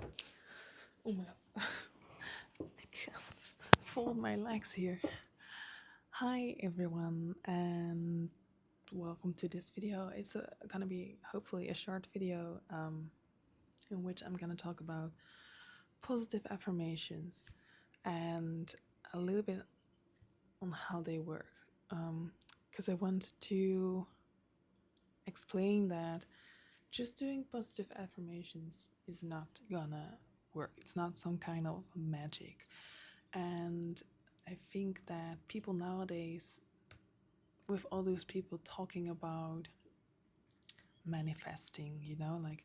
Oh my god, I can't fold my legs here. Hi everyone, and welcome to this video. It's gonna be hopefully a short video in which I'm gonna talk about positive affirmations and a little bit on how they work. Because I want to explain that just doing positive affirmations is not gonna work. It's not some kind of magic. And I think that people nowadays, with all those people talking about manifesting, like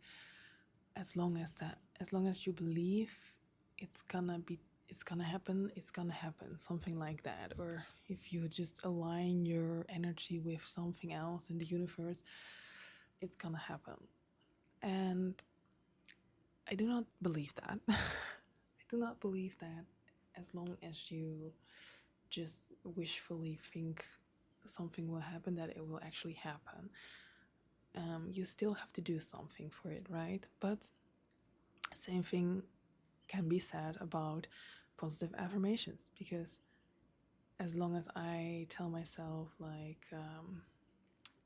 as long as you believe it's gonna be, it's gonna happen, something like that. Or if you just align your energy with something else in the universe, it's gonna happen. And I do not believe that. I do not believe that as long as you just wishfully think something will happen, that it will actually happen. You still have to do something for it, right? But same thing can be said about positive affirmations, because as long as I tell myself like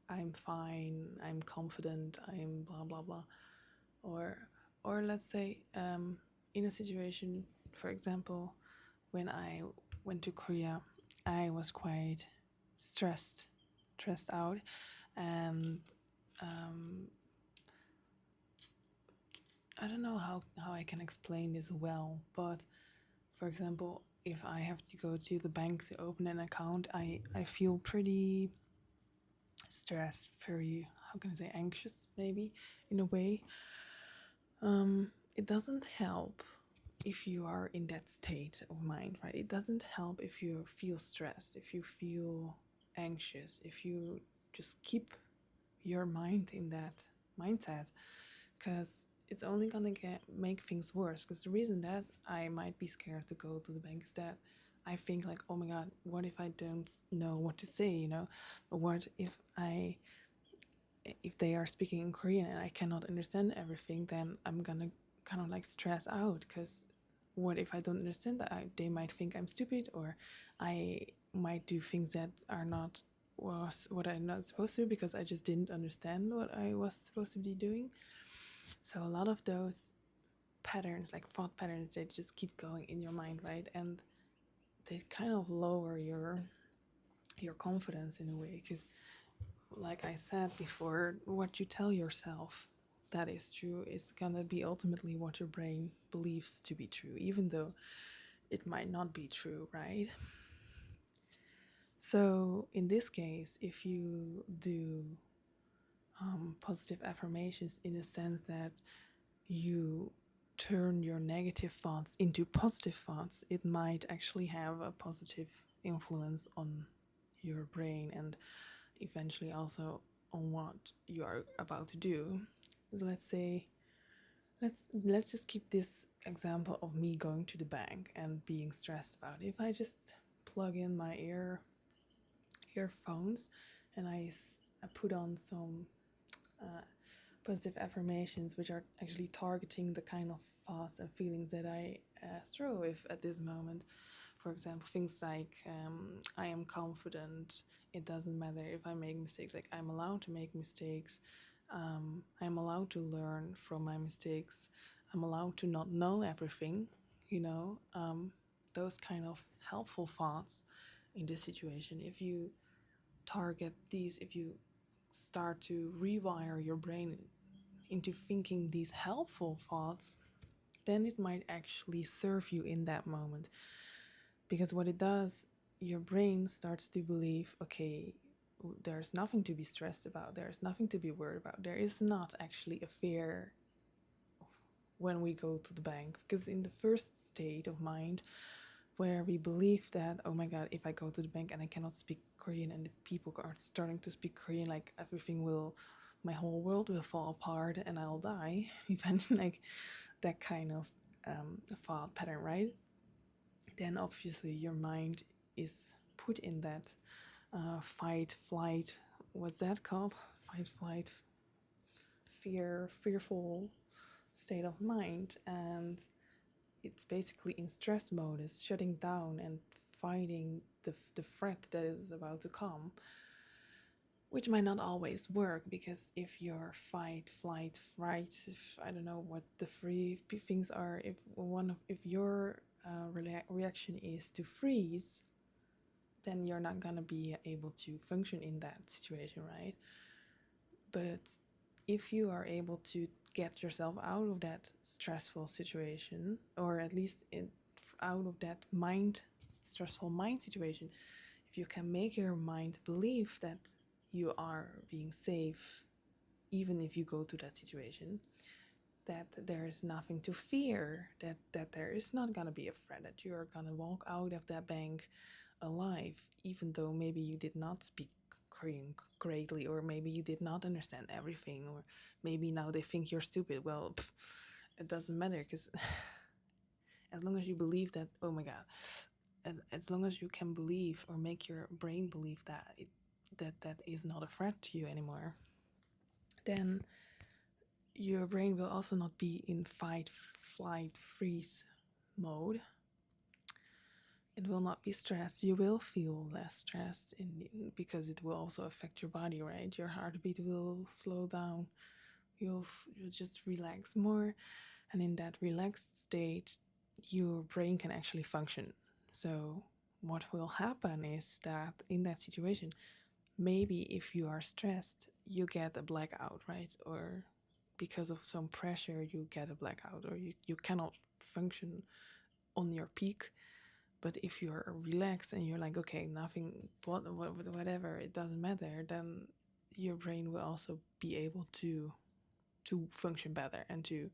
I'm fine, I'm confident, I'm blah blah blah, or let's say in a situation, for example, when I went to Korea, I was quite stressed out, and um, I don't know how I can explain this well, but for example, if I have to go to the bank to open an account, I feel pretty stressed, very, how can I say, anxious, maybe, in a way. It doesn't help if you are in that state of mind, right? It doesn't help if you feel stressed, if you feel anxious, if you just keep your mind in that mindset, because it's only gonna make things worse. Because the reason that I might be scared to go to the bank is that I think like, oh my god, what if I don't know what to say, what if they are speaking in Korean and I cannot understand everything, then I'm gonna kind of like stress out. Because what if I don't understand that? They might think I'm stupid, or I might do things that are not was what I'm not supposed to, because I just didn't understand what I was supposed to be doing. So a lot of those patterns, like thought patterns, they just keep going in your mind, right? And they kind of lower your confidence in a way, because like I said before, what you tell yourself that is true is gonna be ultimately what your brain believes to be true, even though it might not be true, right? So in this case, if you do positive affirmations in a sense that you turn your negative thoughts into positive thoughts, it might actually have a positive influence on your brain, and eventually also on what you are about to do. So let's say, let's just keep this example of me going to the bank and being stressed about it. If I just plug in my earphones and I put on some positive affirmations, which are actually targeting the kind of thoughts and feelings that I struggle with at this moment. For example, things like I am confident. It doesn't matter if I make mistakes. Like, I'm allowed to make mistakes. I'm allowed to learn from my mistakes. I'm allowed to not know everything. Those kind of helpful thoughts in this situation. If you target these, if you start to rewire your brain into thinking these helpful thoughts, then it might actually serve you in that moment. Because what it does, your brain starts to believe, okay, there's nothing to be stressed about, there's nothing to be worried about, there is not actually a fear when we go to the bank. Because in the first state of mind, where we believe that, oh my god, if I go to the bank and I cannot speak Korean and the people are starting to speak Korean, like everything will, my whole world will fall apart and I'll die. Even like that kind of thought pattern, right? Then obviously your mind is put in that fight, flight, what's that called? Fight, flight, fearful state of mind, and it's basically in stress mode, is shutting down and fighting the threat that is about to come, which might not always work, because if your fight, flight, fright, if I don't know what the three things are, if your reaction is to freeze, then you're not gonna be able to function in that situation, right? But if you are able to get yourself out of that stressful situation, or at least out of that stressful mind situation, if you can make your mind believe that you are being safe, even if you go to that situation, that there is nothing to fear, that there is not going to be a threat, that you are going to walk out of that bank alive, even though maybe you did not speak Korean greatly, or maybe you did not understand everything, or maybe now they think you're stupid. Well, it doesn't matter, because as long as you believe that, oh my god, and as long as you can believe or make your brain believe that that is not a threat to you anymore, then your brain will also not be in fight, flight, freeze mode. It will not be stressed. You will feel less stressed because it will also affect your body, right? Your heartbeat will slow down. You'll just relax more, and in that relaxed state, your brain can actually function. So what will happen is that in that situation, maybe if you are stressed, you get a blackout, right? Or because of some pressure, you get a blackout, or you cannot function on your peak. But if you're relaxed and you're like, okay, nothing, whatever, it doesn't matter, then your brain will also be able to function better, and to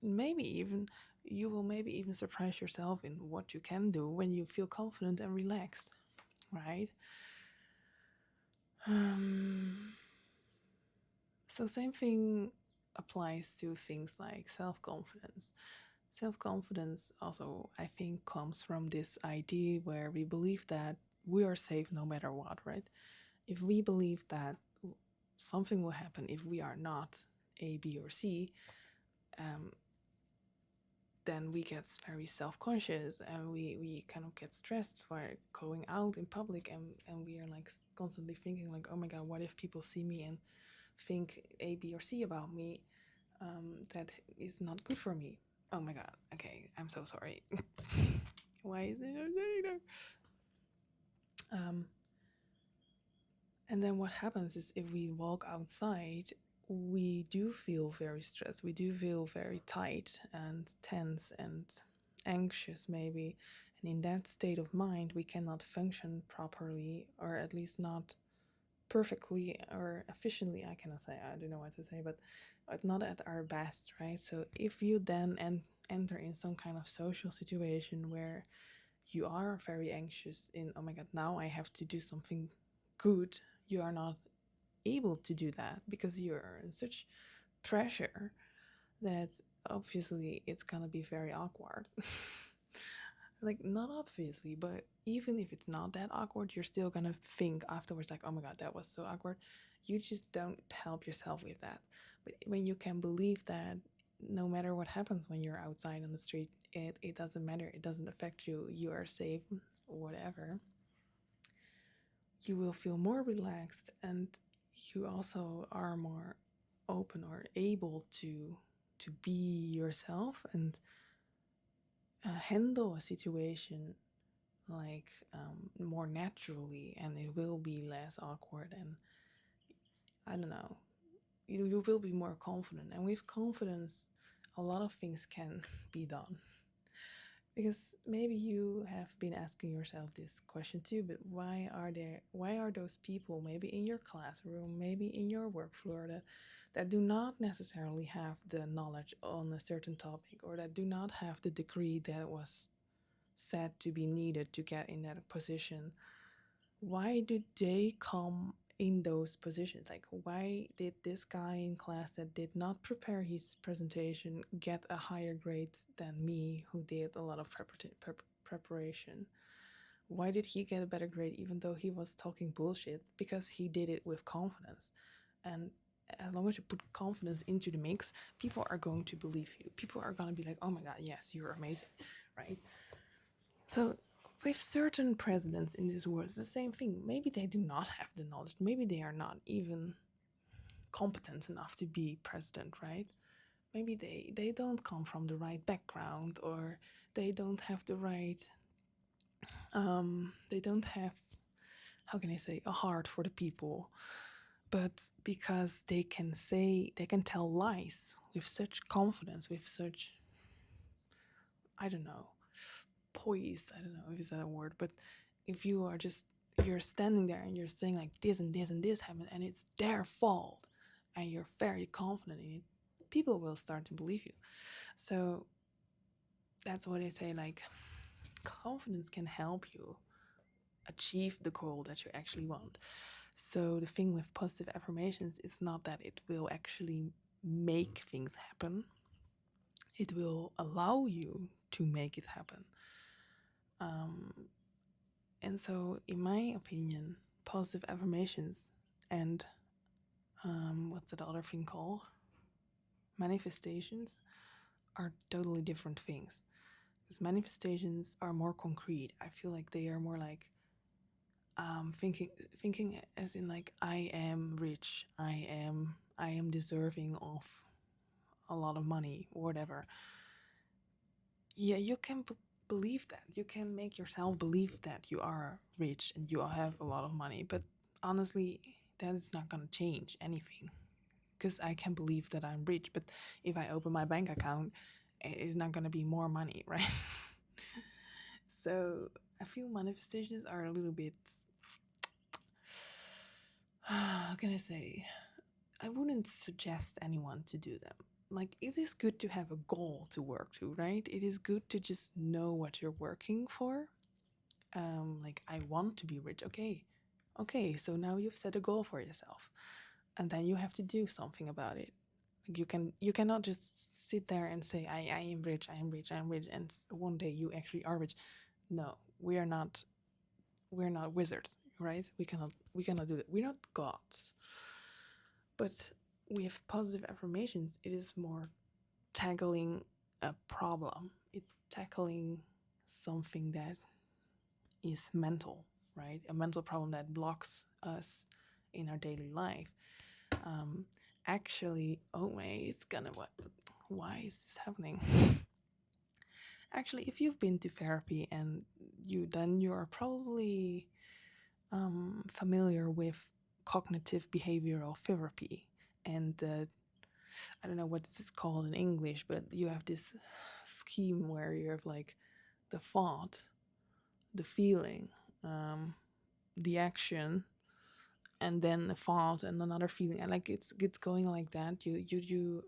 maybe even you will maybe even surprise yourself in what you can do when you feel confident and relaxed, right? Um, so same thing applies to things like self-confidence. Self-confidence also, I think, comes from this idea where we believe that we are safe no matter what, right? If we believe that something will happen if we are not A, B, or C, um, then we get very self-conscious, and we kind of get stressed for going out in public, and we are like constantly thinking like, oh my god, what if people see me and think A, B, or C about me, that is not good for me. Oh my god, okay, I'm so sorry. Why is it okay? um and then what happens is, if we walk outside, we do feel very stressed, we do feel very tight and tense and anxious, maybe. And in that state of mind, we cannot function properly, or at least not perfectly or efficiently. I cannot say, I don't know what to say, but not at our best, right? So if you then enter in some kind of social situation where you are very anxious, in, oh my god, now I have to do something good, you are not able to do that because you're in such pressure that obviously it's gonna be very awkward. Like, not obviously, but even if it's not that awkward, you're still gonna think afterwards like, oh my god, that was so awkward. You just don't help yourself with that. But when you can believe that no matter what happens when you're outside on the street, it doesn't matter, it doesn't affect you, you are safe, whatever, you will feel more relaxed, and you also are more open or able to be yourself, and handle a situation like, more naturally, and it will be less awkward, and I don't know, you will be more confident, and with confidence a lot of things can be done. Because maybe you have been asking yourself this question too, but why are those people maybe in your classroom, maybe in your work floor, that do not necessarily have the knowledge on a certain topic, or that do not have the degree that was said to be needed to get in that position? Why do they come in those positions? Like, why did this guy in class that did not prepare his presentation get a higher grade than me, who did a lot of preparation? Why did he get a better grade even though he was talking bullshit? Because he did it with confidence. And as long as you put confidence into the mix, people are going to believe you. People are going to be like, oh my God, yes, you're amazing, right? So, with certain presidents in this world, it's the same thing. Maybe they do not have the knowledge. Maybe they are not even competent enough to be president, right? Maybe they don't come from the right background, or they don't have the right, they don't have, how can I say, a heart for the people. But because they can tell lies with such confidence, with such, I don't know, poise, I don't know if it's that a word, but if you are just, you're standing there and you're saying like this and this and this happened and it's their fault, and you're very confident in it, people will start to believe you. So that's what I say, like, confidence can help you achieve the goal that you actually want. So the thing with positive affirmations is not that it will actually make things happen, it will allow you to make it happen. Um, and so, in my opinion, positive affirmations and what's that other thing called? Manifestations are totally different things. Because manifestations are more concrete. I feel like they are more like thinking as in like, I am rich, I am deserving of a lot of money or whatever. Yeah, you can believe that. You can make yourself believe that you are rich and you have a lot of money. But honestly, that is not going to change anything. Because I can believe that I'm rich, but if I open my bank account, it's not going to be more money, right? So I feel manifestations are a little bit, how can I say? I wouldn't suggest anyone to do them. Like, it is good to have a goal to work to, right? It is good to just know what you're working for. Like, I want to be rich. Okay, so now you've set a goal for yourself, and then you have to do something about it. Like, you cannot just sit there and say, I am rich, I am rich, I am rich, and one day you actually are rich. No, we're not wizards, right? We cannot do that. We're not gods. But with positive affirmations, it is more tackling a problem. It's tackling something that is mental, right? A mental problem that blocks us in our daily life. Um, Actually, oh wait, it's gonna what? Why is this happening? Actually, if you've been to therapy and you are probably familiar with cognitive behavioral therapy, and I don't know what this is called in English, but you have this scheme where you have like the thought, the feeling, um, the action, and then the thought and another feeling, and like it's going like that. You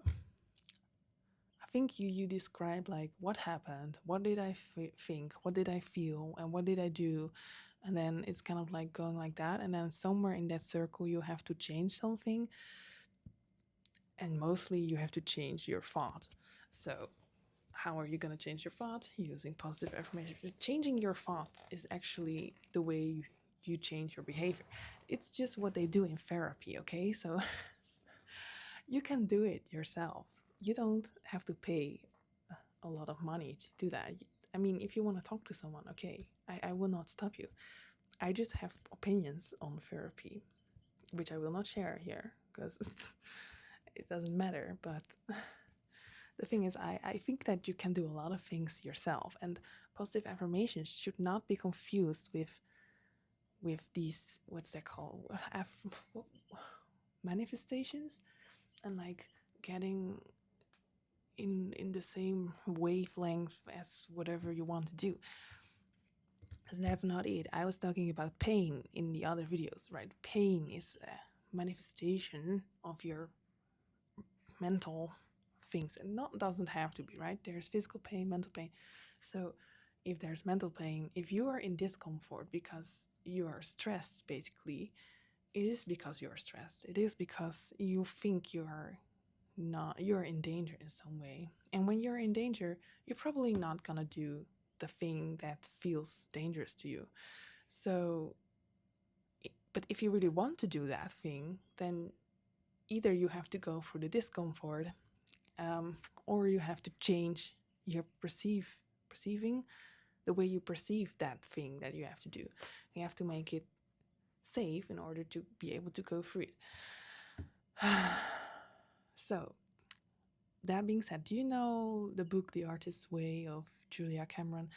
I think you describe like what happened, what did I think, what did I feel, and what did I do, and then it's kind of like going like that, and then somewhere in that circle you have to change something, and mostly you have to change your thought. So how are you going to change your thought? Using positive affirmation. Changing your thoughts is actually the way you change your behavior. It's just what they do in therapy, okay? So you can do it yourself. You don't have to pay a lot of money to do that. I mean, if you want to talk to someone, okay, I will not stop you. I just have opinions on therapy, which I will not share here because it doesn't matter. But the thing is, I think that you can do a lot of things yourself, and positive affirmations should not be confused with these, what's that called, manifestations, and like getting in the same wavelength as whatever you want to do. Because that's not it. I was talking about pain in the other videos, right? Pain is a manifestation of your mental things, and not doesn't have to be, right? There's physical pain, mental pain. So if there's mental pain, if you are in discomfort because you are stressed, basically, it is because you are stressed. It is because you think you're in danger in some way. And when you're in danger, you're probably not gonna do the thing that feels dangerous to you. So, but if you really want to do that thing, then either you have to go through the discomfort, or you have to change your perceiving the way you perceive that thing that you have to do. You have to make it safe in order to be able to go through it. So, that being said, do you know the book The Artist's Way of Julia Cameron?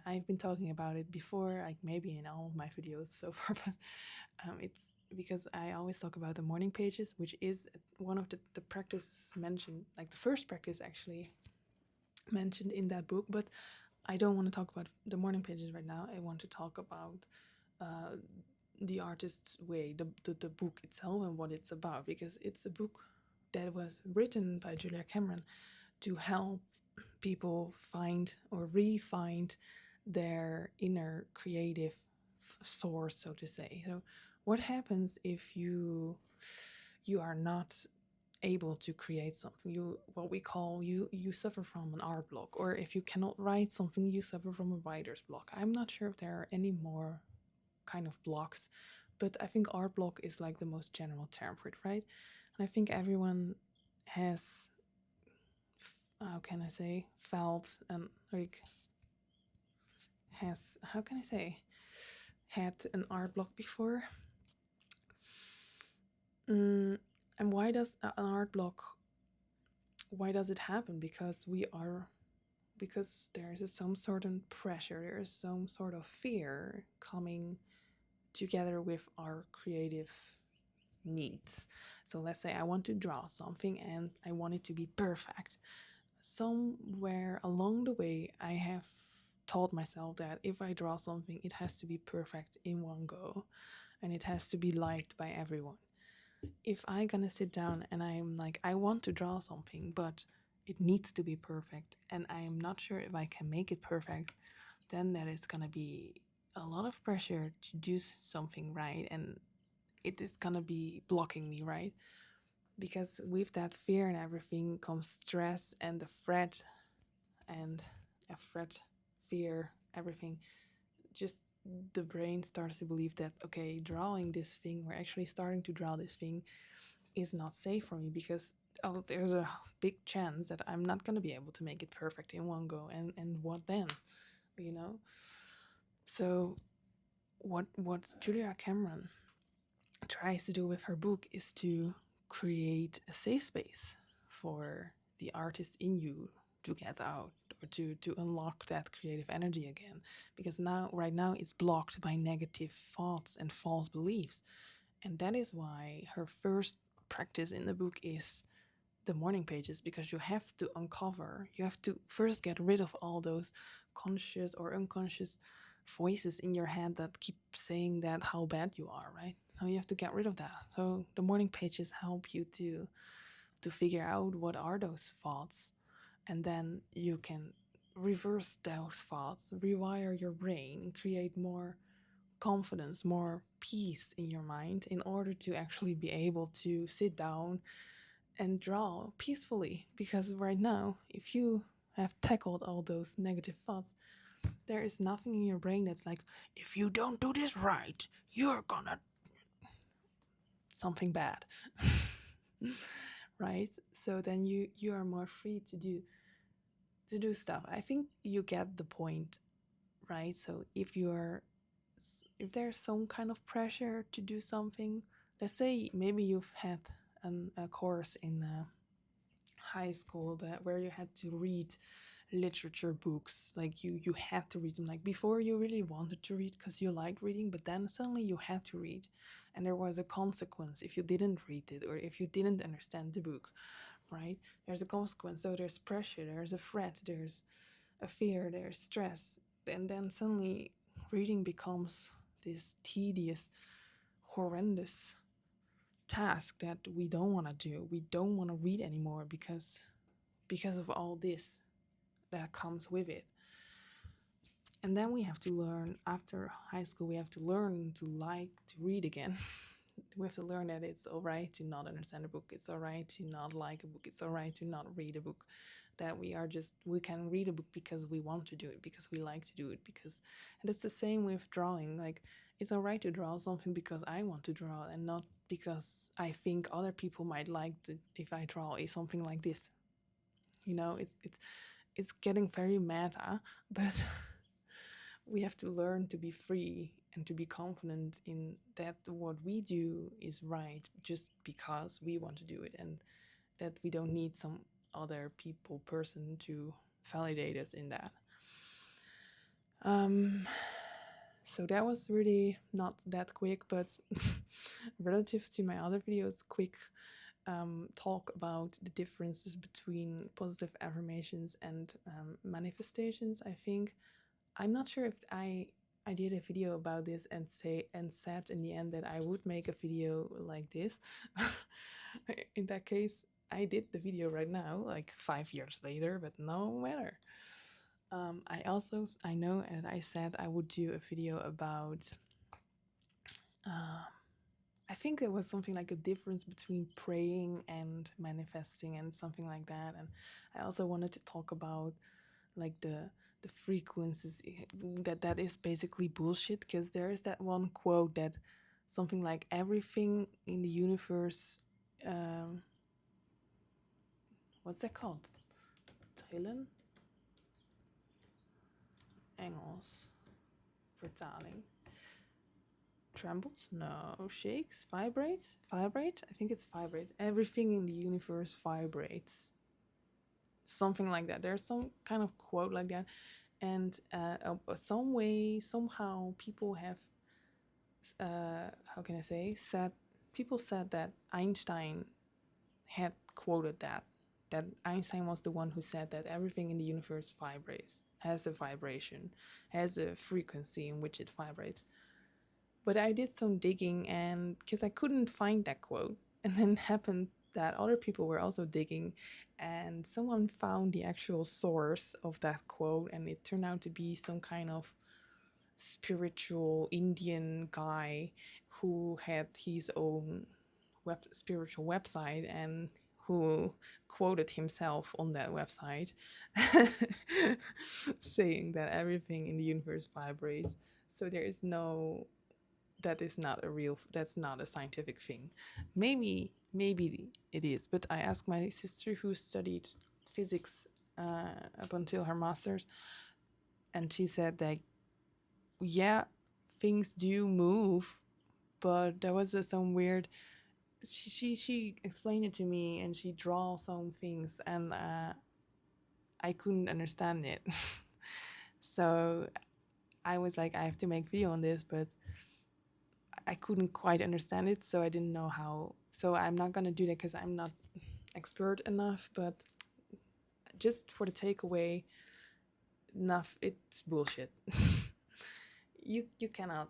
I've been talking about it before, like maybe in all of my videos so far, but it's because I always talk about the morning pages, which is one of the practices mentioned, like the first practice actually mentioned in that book. But I don't want to talk about the morning pages right now. I want to talk about uh, The Artist's Way, the book itself and what it's about, because it's a book that was written by Julia Cameron to help people find or re-find their inner creative source, so to say. So what happens if you are not able to create something? You, what we call, you suffer from an art block, or if you cannot write something, you suffer from a writer's block. I'm not sure if there are any more kind of blocks, but I think art block is like the most general term for it, right? And I think everyone has, how can I say, felt and like has, how can I say, had an art block before. And why does an art block, why does it happen? Because we are, because there is some sort of pressure, there is some sort of fear coming together with our creative needs. So let's say I want to draw something and I want it to be perfect. Somewhere along the way, I have told myself that if I draw something, it has to be perfect in one go and it has to be liked by everyone. If I gonna sit down and I'm like, I want to draw something, but it needs to be perfect and I am not sure if I can make it perfect, then that is gonna be a lot of pressure to do something right, and it is gonna be blocking me, right? Because with that fear and everything comes stress and the threat, and a threat, fear, everything. Just the brain starts to believe that, okay, drawing this thing, we're actually starting to draw this thing, is not safe for me because, oh, there's a big chance that I'm not going to be able to make it perfect in one go, and what then, you know? So what Julia Cameron tries to do with her book is to create a safe space for the artist in you to get out, or to unlock that creative energy again, because now, right now, it's blocked by negative thoughts and false beliefs. And that is why her first practice in the book is the morning pages, because you have to uncover, you have to first get rid of all those conscious or unconscious voices in your head that keep saying that how bad you are, right? So you have to get rid of that. So the morning pages help you to figure out what are those thoughts, and then you can reverse those thoughts, rewire your brain, and create more confidence, more peace in your mind in order to actually be able to sit down and draw peacefully. Because right now, if you have tackled all those negative thoughts, there is nothing in your brain that's like, if you don't do this right, you're gonna something bad. Right? So then you are more free to do stuff. I think you get the point, right? So if there's some kind of pressure to do something, let's say maybe you've had a course in high school that where you had to read literature books, like you had to read them, like before you really wanted to read because you liked reading, but then suddenly you had to read, and there was a consequence if you didn't read it or if you didn't understand the book, right? There's a consequence. So there's pressure, there's a threat, there's a fear, there's stress, and then suddenly reading becomes this tedious, horrendous task that we don't want to do. We don't want to read anymore because of all this that comes with it. And then we have to learn, after high school, we have to learn to like to read again. We have to learn that it's all right to not understand a book. It's all right to not like a book. It's all right to not read a book. That we can read a book because we want to do it, because we like to do it. Because, and it's the same with drawing. Like, it's all right to draw something because I want to draw and not because I think other people might like if I draw something like this. It's getting very meta, but we have to learn to be free and to be confident in that what we do is right just because we want to do it, and that we don't need some other person to validate us in that. So that was really not that quick, but relative to my other videos, quick talk about the differences between positive affirmations and manifestations. I think I'm not sure if I did a video about this and said in the end that I would make a video like this. In that case, I did the video right now, like 5 years later, but no matter. I know, and I said I would do a video about. I think there was something like a difference between praying and manifesting, and something like that. And I also wanted to talk about like the frequencies, that is basically bullshit, because there is that one quote that something like everything in the universe, what's that called? Trillen? Engels. Vertaling. Trembles? No. Shakes? Vibrates? Vibrate? I think it's vibrate. Everything in the universe vibrates. Something like that. There's some kind of quote like that. And somehow people have, how can I say, people said that Einstein had quoted that Einstein was the one who said that everything in the universe vibrates, has a vibration, has a frequency in which it vibrates. But I did some digging, and because I couldn't find that quote, and then happened that other people were also digging, and someone found the actual source of that quote, and it turned out to be some kind of spiritual Indian guy who had his own spiritual website, and who quoted himself on that website saying that everything in the universe vibrates. So there is no, that's not a scientific thing. Maybe it is, but I asked my sister who studied physics up until her master's, and she said that yeah, things do move, but there was some weird. She explained it to me, and she draw some things, and I couldn't understand it. So I was like, I have to make video on this, but I couldn't quite understand it, so I didn't know how. So I'm not gonna do that because I'm not expert enough. But just for the takeaway, enough, it's bullshit. You cannot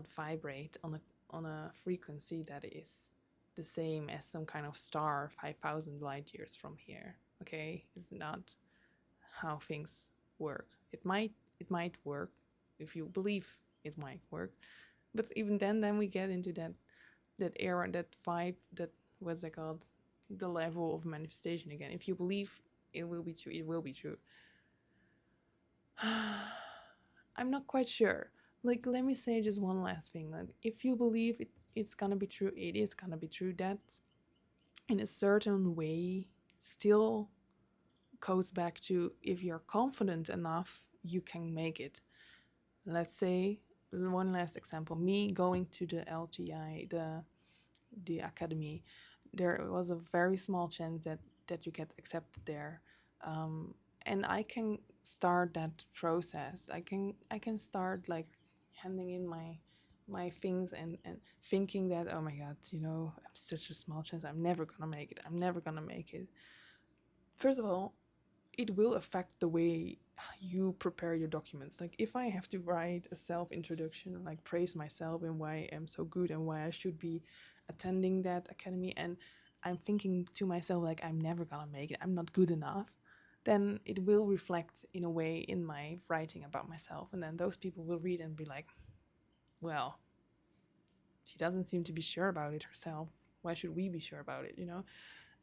vibrate on a frequency that is the same as some kind of star 5,000 light years from here. Okay, it's not how things work. It might work if you believe it might work, but even then we get into that era, that vibe, that, what's it called, the level of manifestation again. If you believe it will be true, it will be true. I'm not quite sure. Like, let me say just one last thing. Like, if you believe it's gonna be true, it is gonna be true. That, in a certain way, still goes back to, if you're confident enough, you can make it. Let's say, one last example, me going to the LTI, the academy, there was a very small chance that you get accepted there, and I can start that process. I can start like handing in my things, and thinking that, oh my god, I'm such a small chance, I'm never gonna make it. First of all, it will affect the way you prepare your documents. Like, if I have to write a self introduction, like praise myself and why I'm so good and why I should be attending that academy, and I'm thinking to myself like, I'm never gonna make it, I'm not good enough, then it will reflect in a way in my writing about myself, and then those people will read and be like, well, she doesn't seem to be sure about it herself, why should we be sure about it?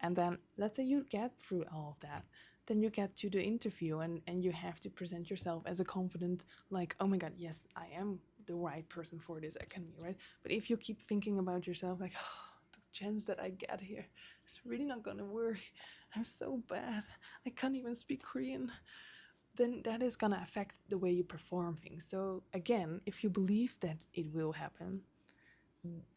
And then let's say you get through all of that, then you get to the interview, and you have to present yourself as a confident, like, oh my god, yes, I am the right person for this academy, right? But if you keep thinking about yourself like, oh, the chance that I get here, it's really not gonna work. I'm so bad. I can't even speak Korean. Then that is gonna affect the way you perform things. So again, if you believe that it will happen,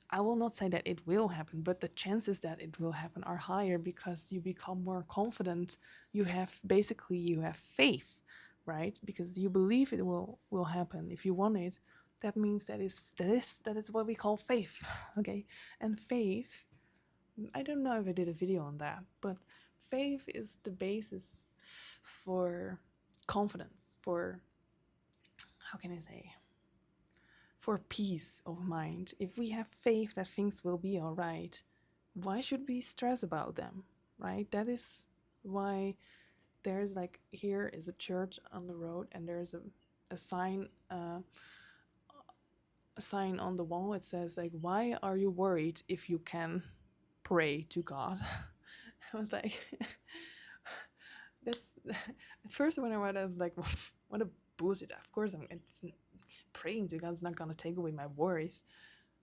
I will not say that it will happen, but the chances that it will happen are higher because you become more confident. You have faith, right? Because you believe it will happen. If you want it, that means that is what we call faith. Okay? And faith, I don't know if I did a video on that, but faith is the basis for confidence, for, how can I say, for peace of mind. If we have faith that things will be all right, why should we stress about them, right? That is why there's like, here is a church on the road, and there's a sign, a sign on the wall. It says like, why are you worried if you can pray to God? I was like, that's at first when I read it, I was like, what a bullshit. Of course, praying to God's not gonna take away my worries.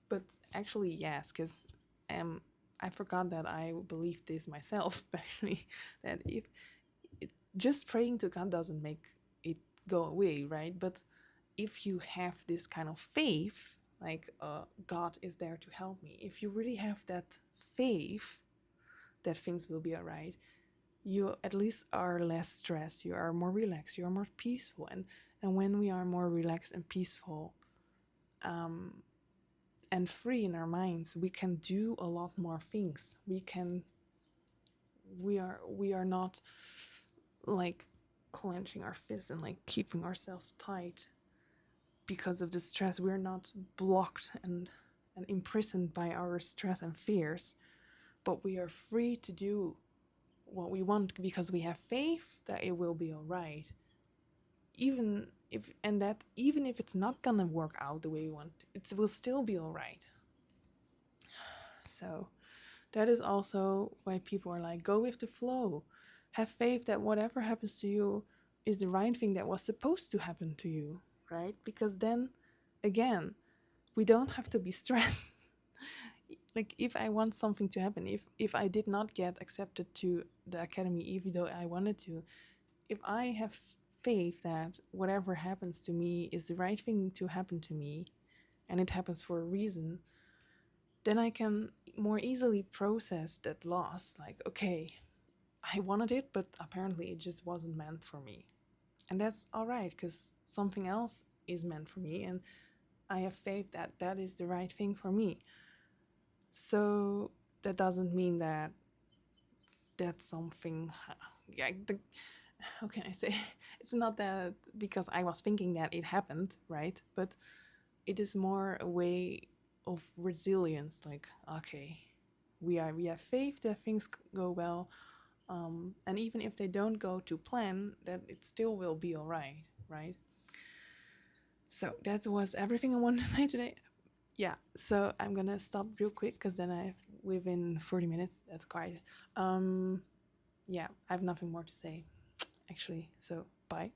But actually, yes, because I forgot that I believed this myself. Actually, that if just praying to God doesn't make it go away, right? But if you have this kind of faith, like God is there to help me. If you really have that faith that things will be alright, you at least are less stressed. You are more relaxed. You are more peaceful, and when we are more relaxed and peaceful, and free in our minds, we can do a lot more things. We are not like clenching our fists and like keeping ourselves tight because of the stress. We're not blocked and imprisoned by our stress and fears, but we are free to do what we want because we have faith that it will be all right. Even if it's not gonna work out the way we want, it will still be all right. So that is also why people are like, go with the flow. Have faith that whatever happens to you is the right thing that was supposed to happen to you, right? Because then, again, we don't have to be stressed. Like, if I want something to happen, if I did not get accepted to the academy, even though I wanted to, if I have faith that whatever happens to me is the right thing to happen to me, and it happens for a reason, then I can more easily process that loss. Like, okay, I wanted it, but apparently it just wasn't meant for me. And that's all right, because something else is meant for me, and I have faith that that is the right thing for me. So that doesn't mean that that's something, yeah, how can I say? It's not that because I was thinking that it happened, right? But it is more a way of resilience. Like, okay, we have faith that things go well, and even if they don't go to plan, that it still will be all right, right? So that was everything I wanted to say today. Yeah, so I'm gonna stop real quick because then within 40 minutes, that's quite. Yeah, I have nothing more to say, actually. So bye.